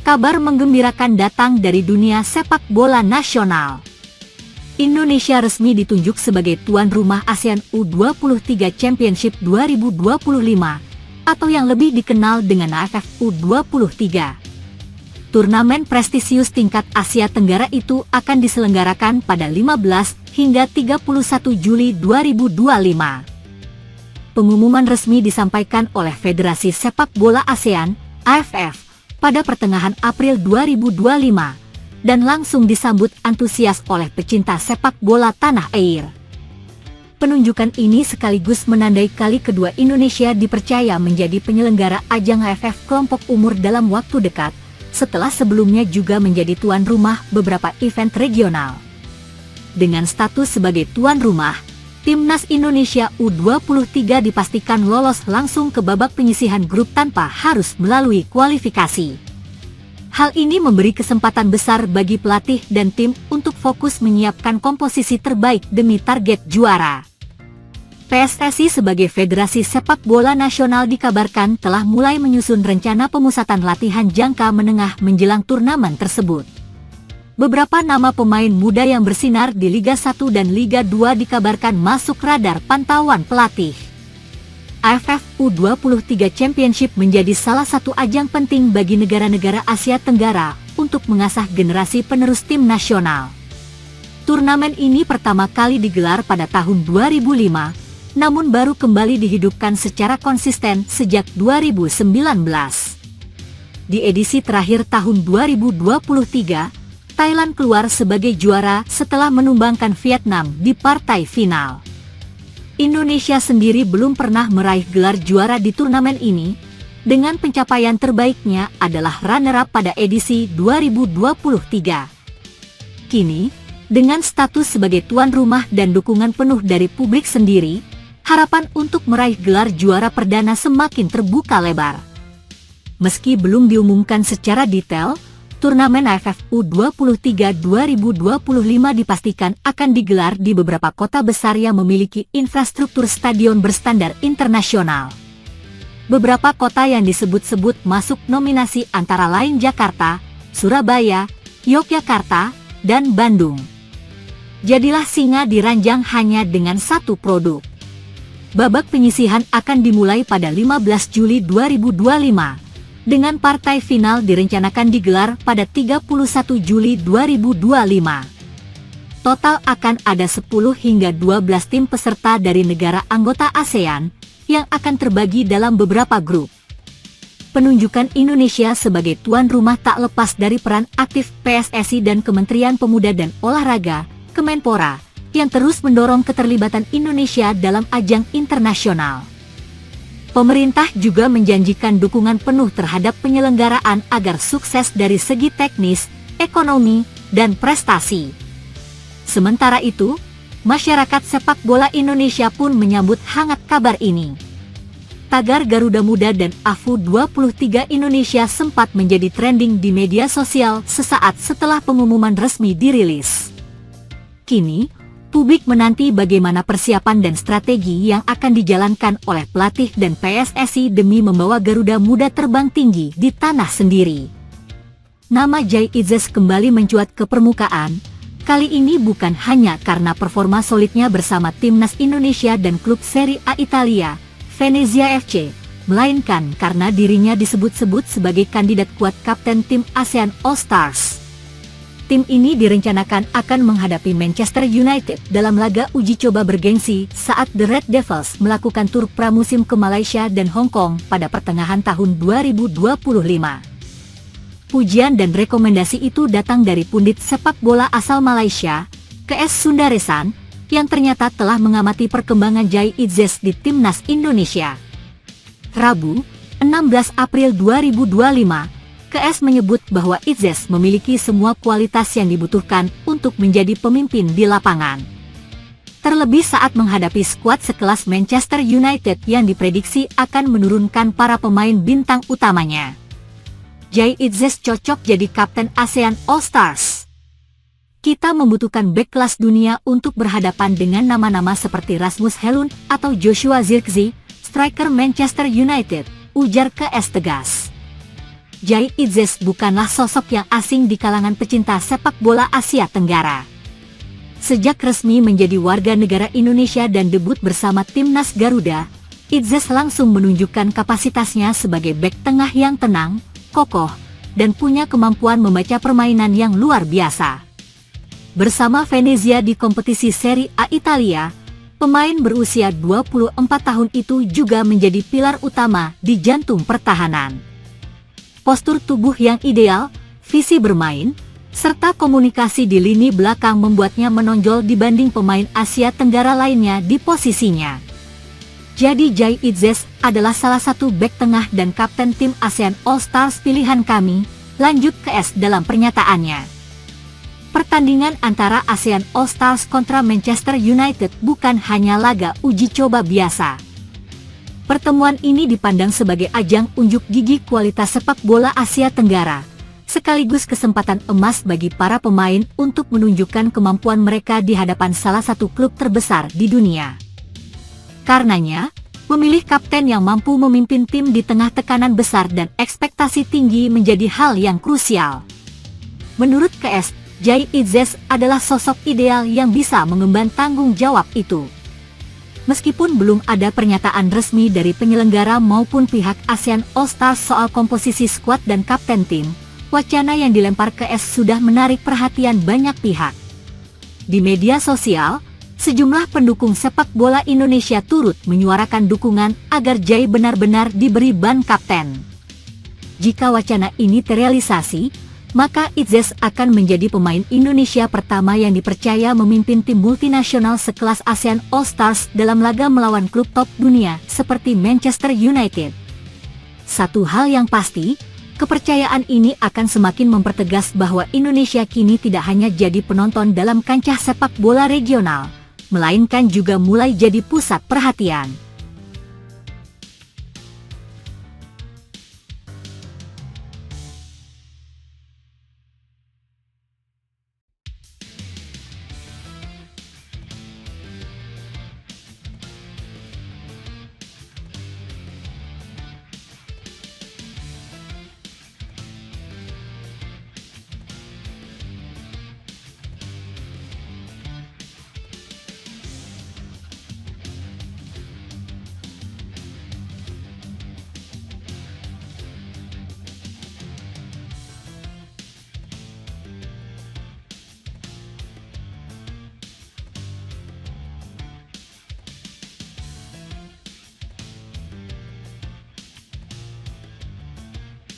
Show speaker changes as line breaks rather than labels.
kabar menggembirakan datang dari dunia sepak bola nasional. Indonesia resmi ditunjuk sebagai tuan rumah ASEAN U23 Championship 2025 atau yang lebih dikenal dengan AFF U23. Turnamen prestisius tingkat Asia Tenggara itu akan diselenggarakan pada 15 hingga 31 Juli 2025. Pengumuman resmi disampaikan oleh Federasi Sepak Bola ASEAN (AFF) pada pertengahan April 2025. Dan langsung disambut antusias oleh pecinta sepak bola tanah air. Penunjukan ini sekaligus menandai kali kedua Indonesia dipercaya menjadi penyelenggara ajang AFF kelompok umur dalam waktu dekat, setelah sebelumnya juga menjadi tuan rumah beberapa event regional. Dengan status sebagai tuan rumah, Timnas Indonesia U23 dipastikan lolos langsung ke babak penyisihan grup tanpa harus melalui kualifikasi. Hal ini memberi kesempatan besar bagi pelatih dan tim untuk fokus menyiapkan komposisi terbaik demi target juara. PSSI sebagai Federasi Sepak Bola Nasional dikabarkan telah mulai menyusun rencana pemusatan latihan jangka menengah menjelang turnamen tersebut. Beberapa nama pemain muda yang bersinar di Liga 1 dan Liga 2 dikabarkan masuk radar pantauan pelatih. AFF U23 Championship menjadi salah satu ajang penting bagi negara-negara Asia Tenggara untuk mengasah generasi penerus tim nasional. Turnamen ini pertama kali digelar pada tahun 2005, namun baru kembali dihidupkan secara konsisten sejak 2019. Di edisi terakhir tahun 2023, Thailand keluar sebagai juara setelah menumbangkan Vietnam di partai final. Indonesia sendiri belum pernah meraih gelar juara di turnamen ini, dengan pencapaian terbaiknya adalah runner-up pada edisi 2023. Kini, dengan status sebagai tuan rumah dan dukungan penuh dari publik sendiri, harapan untuk meraih gelar juara perdana semakin terbuka lebar. Meski belum diumumkan secara detail, turnamen AFF U23 2025 dipastikan akan digelar di beberapa kota besar yang memiliki infrastruktur stadion berstandar internasional. Beberapa kota yang disebut-sebut masuk nominasi antara lain Jakarta, Surabaya, Yogyakarta, dan Bandung. Jadilah singa di ranjang hanya dengan satu produk. Babak penyisihan akan dimulai pada 15 Juli 2025. Dengan partai final direncanakan digelar pada 31 Juli 2025. Total akan ada 10 hingga 12 tim peserta dari negara anggota ASEAN yang akan terbagi dalam beberapa grup. Penunjukan Indonesia sebagai tuan rumah tak lepas dari peran aktif PSSI dan Kementerian Pemuda dan Olahraga, Kemenpora, yang terus mendorong keterlibatan Indonesia dalam ajang internasional. Pemerintah juga menjanjikan dukungan penuh terhadap penyelenggaraan agar sukses dari segi teknis, ekonomi, dan prestasi. Sementara itu, masyarakat sepak bola Indonesia pun menyambut hangat kabar ini. Tagar Garuda Muda dan AFU 23 Indonesia sempat menjadi trending di media sosial sesaat setelah pengumuman resmi dirilis. Kini, publik menanti bagaimana persiapan dan strategi yang akan dijalankan oleh pelatih dan PSSI demi membawa Garuda Muda terbang tinggi di tanah sendiri. Nama Jai Idzes kembali mencuat ke permukaan, kali ini bukan hanya karena performa solidnya bersama Timnas Indonesia dan klub Serie A Italia, Venezia FC, melainkan karena dirinya disebut-sebut sebagai kandidat kuat kapten tim ASEAN All Stars. Tim ini direncanakan akan menghadapi Manchester United dalam laga uji coba bergengsi saat The Red Devils melakukan tur pramusim ke Malaysia dan Hong Kong pada pertengahan tahun 2025. Pujian dan rekomendasi itu datang dari pundit sepak bola asal Malaysia, KS Sundaresan, yang ternyata telah mengamati perkembangan Jai Idzes di Timnas Indonesia. Rabu, 16 April 2025, KS menyebut bahwa Idzes memiliki semua kualitas yang dibutuhkan untuk menjadi pemimpin di lapangan. Terlebih saat menghadapi skuad sekelas Manchester United yang diprediksi akan menurunkan para pemain bintang utamanya. Jai Idzes cocok jadi kapten ASEAN All Stars. Kita membutuhkan bek kelas dunia untuk berhadapan dengan nama-nama seperti Rasmus Højlund atau Joshua Zirkzee, striker Manchester United, ujar KS tegas. Jai Itzes bukanlah sosok yang asing di kalangan pecinta sepak bola Asia Tenggara. Sejak resmi menjadi warga negara Indonesia dan debut bersama timnas Garuda, Itzes langsung menunjukkan kapasitasnya sebagai bek tengah yang tenang, kokoh, dan punya kemampuan membaca permainan yang luar biasa. Bersama Venezia di kompetisi Serie A Italia, pemain berusia 24 tahun itu juga menjadi pilar utama di jantung pertahanan. Postur tubuh yang ideal, visi bermain, serta komunikasi di lini belakang membuatnya menonjol dibanding pemain Asia Tenggara lainnya di posisinya. Jadi Jai Itzes adalah salah satu bek tengah dan kapten tim ASEAN All Stars pilihan kami, lanjut ke S dalam pernyataannya. Pertandingan antara ASEAN All Stars kontra Manchester United bukan hanya laga uji coba biasa. Pertemuan ini dipandang sebagai ajang unjuk gigi kualitas sepak bola Asia Tenggara, sekaligus kesempatan emas bagi para pemain untuk menunjukkan kemampuan mereka di hadapan salah satu klub terbesar di dunia. Karenanya, memilih kapten yang mampu memimpin tim di tengah tekanan besar dan ekspektasi tinggi menjadi hal yang krusial. Menurut KS, Jai Itzes adalah sosok ideal yang bisa mengemban tanggung jawab itu. Meskipun belum ada pernyataan resmi dari penyelenggara maupun pihak ASEAN All Stars soal komposisi skuad dan kapten tim, wacana yang dilempar ke S sudah menarik perhatian banyak pihak. Di media sosial, sejumlah pendukung sepak bola Indonesia turut menyuarakan dukungan agar Jai benar-benar diberi ban kapten. Jika wacana ini terrealisasi, maka Itzes akan menjadi pemain Indonesia pertama yang dipercaya memimpin tim multinasional sekelas ASEAN All Stars dalam laga melawan klub top dunia seperti Manchester United. Satu hal yang pasti, kepercayaan ini akan semakin mempertegas bahwa Indonesia kini tidak hanya jadi penonton dalam kancah sepak bola regional, melainkan juga mulai jadi pusat perhatian.